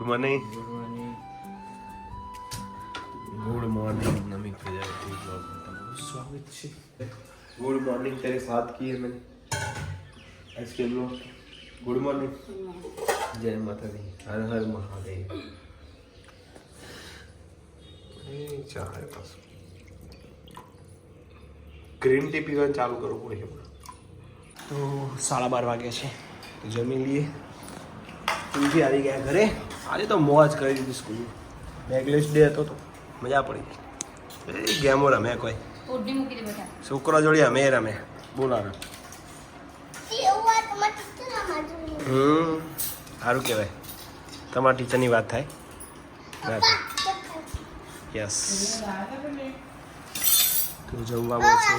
Morning. Good morning Namit Prajapati blog में તમારું સ્વાગત છે. गुड मॉर्निंग तेरे साथ की है मैंने आज के ब्लॉग. Good morning. जय माता दी. हर हर महादेव. ચાલે બસ ગ્રીન ટી પીવાનું ચાલુ કરવું પડે છે. તો 12:30 વાગ્યા છે તો જમી લઈએ. તુલસી આવી ગયા ઘરે. આજે તો મોજ કરી દીધી સ્કૂલ. બેગલેસ ડે હતો તો મજા પડી. એ ગેમો રમે કોઈ છોકરો જોડી અમે રમે બોલાવે. સારું કહેવાય તમારા ટીચરની વાત થાય. યસ. તો જમવામાં છે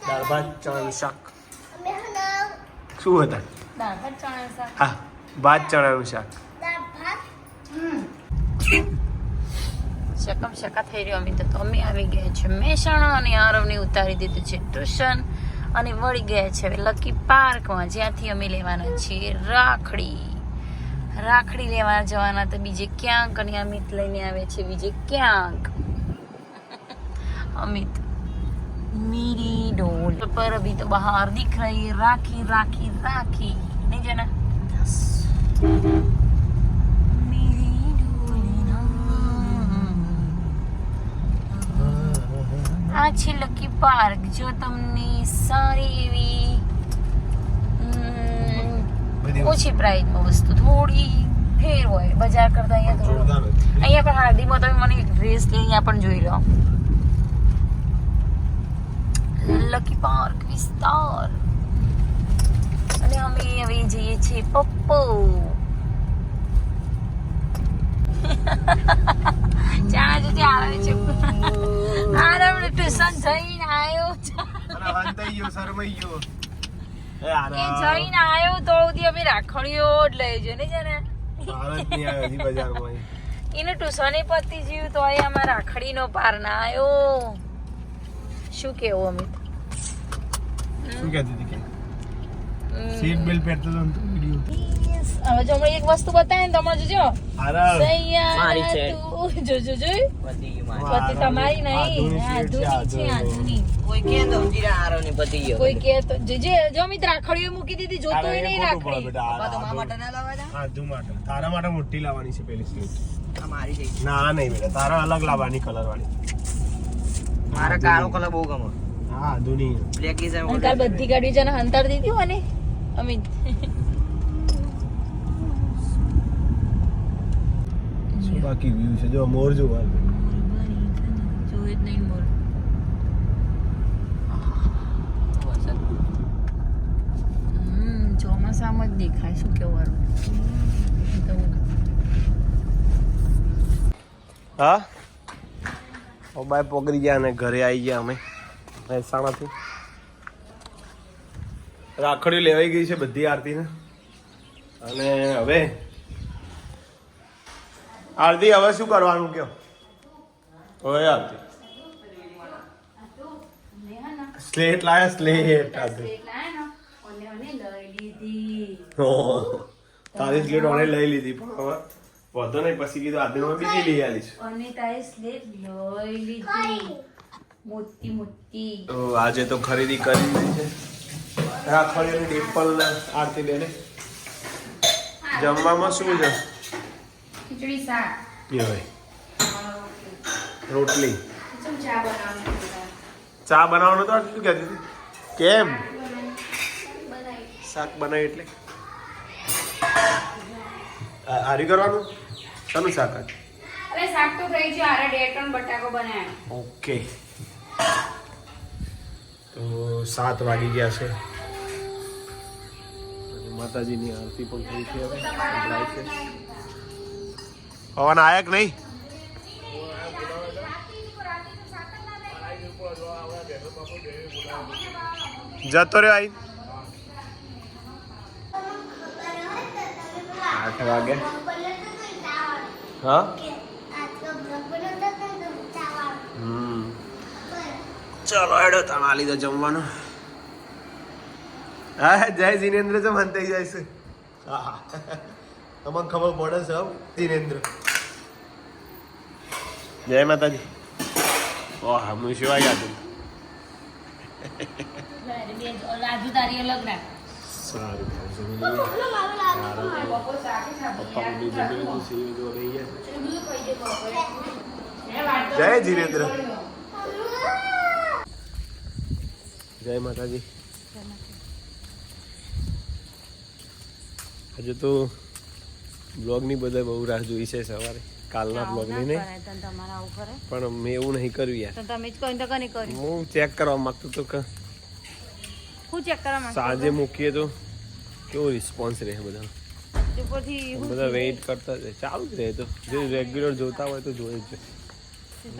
દાળ ભાત ચણાનું શાક. શું હતા? હા ભાત ચણાનું શાક. શકમ શકા થઈ રહ્યો અમે તો અમે આવી ગયા છે મહેસાણા અને આરવને ઉતારી દીધું છે ટ્યુશન અને વળી ગયા છે હવે લકી પાર્કમાં જ્યાંથી અમે લેવાના છીએ રાખડી લેવા જવાના તો બીજે ક્યાંક અને અમિત લઈને આવે છે બીજે ક્યાંક. अमित मेरी डोल पर अभी तो बाहर दिख रही है राखी राखी राखी नहीं जाना. मेरी डोल आ છે લકી પાર્ક. જો તમને સારી એવી ઓછી પ્રાઇસમાં વસ્તુ થોડી ફેર હોય બજાર કરતા અહીંયા પણ હાર્દીમાં તમે મને ડ્રેસ લઈ અહીંયા પણ જોઈ લો. લકી પાર્ક વિસ્તાર અને અમે હવે જઈએ છીએ પપ્પો. ચાલો જો આવે છે આરવ ટ્યુશન જઈને આવ્યો એ જઈને આવ્યો તો અમે રાખડીઓ જ લઈ જઈએ ને જાને એને ટ્યુશન પતી જીવ તો અમારા રાખડીનો પાર ના આવ્યો. શું કેવું અમિત? શું કહેતી હતી કે સીટ બેલ્ટ પહેરતો હતો તો વિડિયો. હવે જો હમણાં એક વસ્તુ બતાવે ને તમે જોજો. મારી છે જો પતિ તમારી નહીં આધુની છે આધુની. કોઈ કે તો જીરા આરો ની પતિ ગયો કોઈ કે તો જે જો મિત્ર રાખડીઓ મૂકી દીધી જોતો ય નહીં રાખડી. બાબા તો મા માટે ના લાવવા જા. હા તું માટે તારા માટે મોટી લાવવાની છે પેલી સ્લીટ. આ મારી જઈ ના નહીં બેટા તારા અલગ લાવવાની કલર વાળી. મારા કાળો કલર બહુ ગમે. હા આધુની બ્લેક ઇઝ અંકલ બધી ગાડી જને હંતાર દીધી હો ને અમિત. શું બાકી વ્યૂ છે જો મોર જોવા જોઈ જ નહીં મોર. ચોમાસામાં જ દેખાય. શું કેવું? હા બાય પોગરી ગયા અને ઘરે આવી ગયા અમે મહેસાણાથી. રાખડીઓ લેવાઈ ગઈ છે બધી આરતીને. અને હવે આરતી હવે શું કરવાનું કયો? હવે આરતી સ્લેટ લાયા સ્લેટ આરતી. તારી સ્લેટ ઓને લઈ લીધી પણ હવે વધો નહીં. પછી કીધું આરતી બીજી લઈ આવીશ. અને તારી સ્લેટ લઈ લીધી મોટી મોટી. તો આજે તો ખરીદી કરી દીધી છે રાખડીઓની ડિમ્પલ આરતી બેને. જમવામાં શું છે? ખીચડી શાક એ હોય રોટલી. ચા બનાવવાનો તો શું કહેતી હતી? કેમ શાક બનાવી એટલે હારી કરવાનું? શાનું શાક? અરે શાક તો થઈ ગયું. આરે ડેટન બટાકો બનાવ્યો. ઓકે. તો 7 વાગી ગયા છે. માતાજીની આરતી પણ થઈ છે. હવે સંભળાય છે. પવન આયા કે નહીં? જતો રહ્યો આઈ 8 વાગે. હા ચલો હેડો તમે લીધો જમવાનું. હા જય જીનેન્દ્ર છે મન થઈ જાય છે. તમને ખબર પડે છે ધીરેન્દ્ર. જય માતાજી. ઓહ હું શિવાય ગયા તું. રાજુ તારી અલગ રાખ. સારું જમી લઈએ. પપ્પા મમ્મી જમી લીધું સીવી જો રહી ગયા. જય ધીરેન્દ્ર. જય માતાજી. હજુ તો બ્લોગની બધા બહુ રાહ જોઈ છે સવારે કાલના બ્લોગની નહીં પણ મેં એવું નહીં કર્યું યાર. તમે જ કોઈ તો કને કર્યું. હું ચેક કરવા માંગતો તો કે હું ચેક કરવા માંગતો સાંજે મૂકીએ તો કેવો રિસ્પોન્સ રહે બધા. ઉપરથી બધા વેઇટ કરતા જ રહે. ચાલુ જ રહે તો જે રેગ્યુલર જોતા હોય તો જોઈ જ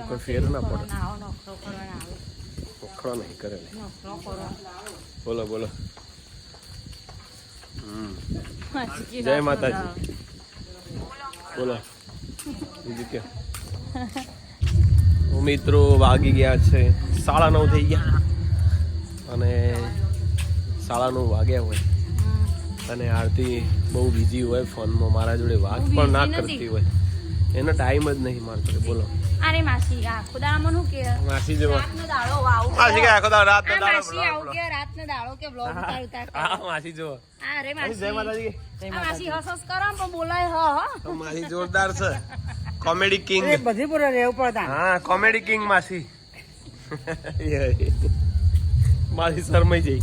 કોઈ ફેર ના પડે. નોકરો કરવાના આવે. વખરો નહીં કરે. નોકરો કરો. બોલો બોલો. જય માતાજી. બોલો બીજું કે મિત્રો વાગી ગયા છે 9:30 થઈ ગયા અને 9:30 વાગ્યા હોય અને આરતી બહુ બિઝી હોય ફોનમાં મારા જોડે વાત પણ ના કરતી હોય એનો ટાઈમ જ નહીં મારતો. બોલો અરે માસી આખો દાડો મને કે માસી જો રાતનો દાડો આવું માસી કે આખો દાડો રાતનો દાડો માસી આવું કે રાતનો દાડો કે બ્લોગ ઉતાર હા માસી જો અરે માસી જય માતાજી. માસી હસ કરો પણ બોલાય હ તો માસી જોરદાર છે. Comedy king. બધી પૂરા રહેવું પડતા. હા કોમેડી કિંગ માસી. માસી શરમાઈ જઈ.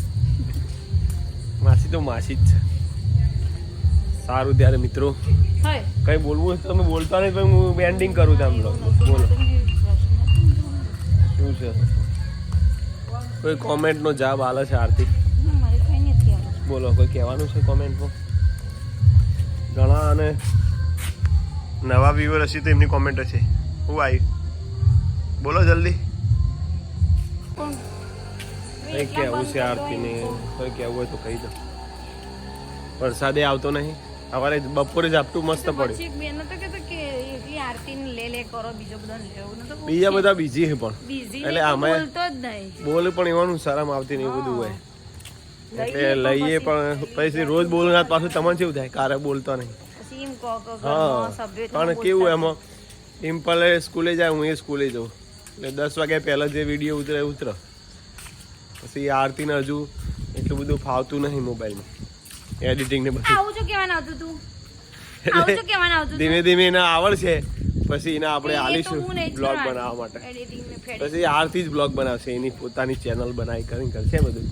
માસી તો માસી જ છે. સારું ત્યારે મિત્રો હય કઈ બોલવું હોય તો તમે બોલતા નહીં તો હું બેન્ડિંગ કરું તમે બોલો શું છે કોઈ કોમેન્ટનો જવાબ આલે છે આરતી. મારે કઈ નથી આવતું. બોલો કોઈ કહેવાનું છે કોમેન્ટમાં. ઘણા અને નવા વ્યુઅર હશે તો એમની કોમેન્ટ હશે. હું આવી બોલો જલ્દી. કંઈ કહેવું છે આરતીને કંઈ કહેવું હોય તો કહી દો. વરસાદે આવતો નહીં. સવારે બપોરે ઝાપટું મસ્ત પડ્યું. પછી એક બેન તો કહેતો કે એકલી આરતીને લે કરો બીજો બધો લેવું ન તો બીજા બધા બીજી છે પણ બીજી એટલે આમાં બોલતો જ નહીં. બોલે પણ એવાનું શરમ આવતી નહીં બધું હોય એટલે લઈએ પણ પછી રોજ બોલનાર પાછું તમને કેવું થાય કારે બોલતો નહીં. પછી એમ કહો કે હા ઘરમાં સભ્ય પણ કેવું એમાં ડિમ્પલે સ્કૂલે જાય હું એ સ્કૂલે જાઉં એટલે 10 વાગ્યા પહેલા જે વિડીયો ઉતરે પછી આરતીને હજુ એટલું બધું ફાવતું નહીં મોબાઈલમાં એડિટિંગ ને બધું. આવું જો કેવાનું આવતું તું આવું જો કેવાનું આવતું ધીમે ધીમે એને આવડશે પછી એને આપણે એ તો આલીશું હું નહીં બ્લોગ છોડવાની. બનાવવા માટે. એડિટિંગ ને ફેડિંગ પછી આરતી જ બ્લોગ બનાવશે એની પોતાની ચેનલ બનાવી કરીને કરશે બધું.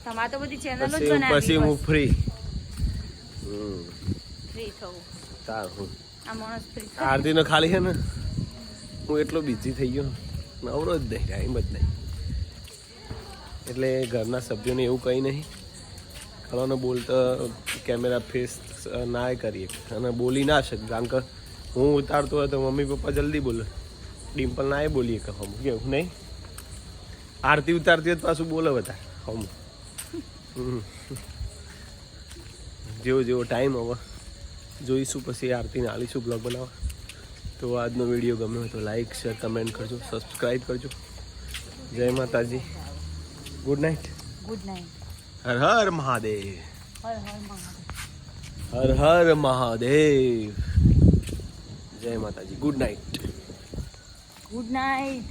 તમારે તો બધી ચેનલો જ પછી બનાવવી હું ફ્રી ફ્રી થવું સારું. આ માણસ ફ્રી આરતીનો ખાલી છે ને હું એટલો બિઝી થઈ ગયો નવરો જ નહીં ટાઈમ જ નહીં એટલે ઘરના સભ્યોને એવું કંઈ નહીં ઘણાને બોલતા કેમેરા ફેસ ના કરીએ અને બોલી ના શકે કારણ કે હું ઉતારતો હોય તો મમ્મી પપ્પા જલ્દી બોલે. ડિમ્પલ ના એ બોલીએ કે હમ કેવું નહીં. આરતી ઉતારતી હોય તો પાછું બોલે બધા હમ. જેવો જેવો ટાઈમ હવે જોઈશું પછી આરતીને આલીશું બ્લોગ બનાવવા. તો આજનો વિડીયો ગમ્યો હોય તો લાઈક શેર કમેન્ટ કરજો સબસ્ક્રાઈબ કરજો. જય Mataji. Good night. Good night. હર હર મહાદેવ. હર હર મહાદેવ. હર હર મહાદેવ. જય Mataji. Good night. Good night.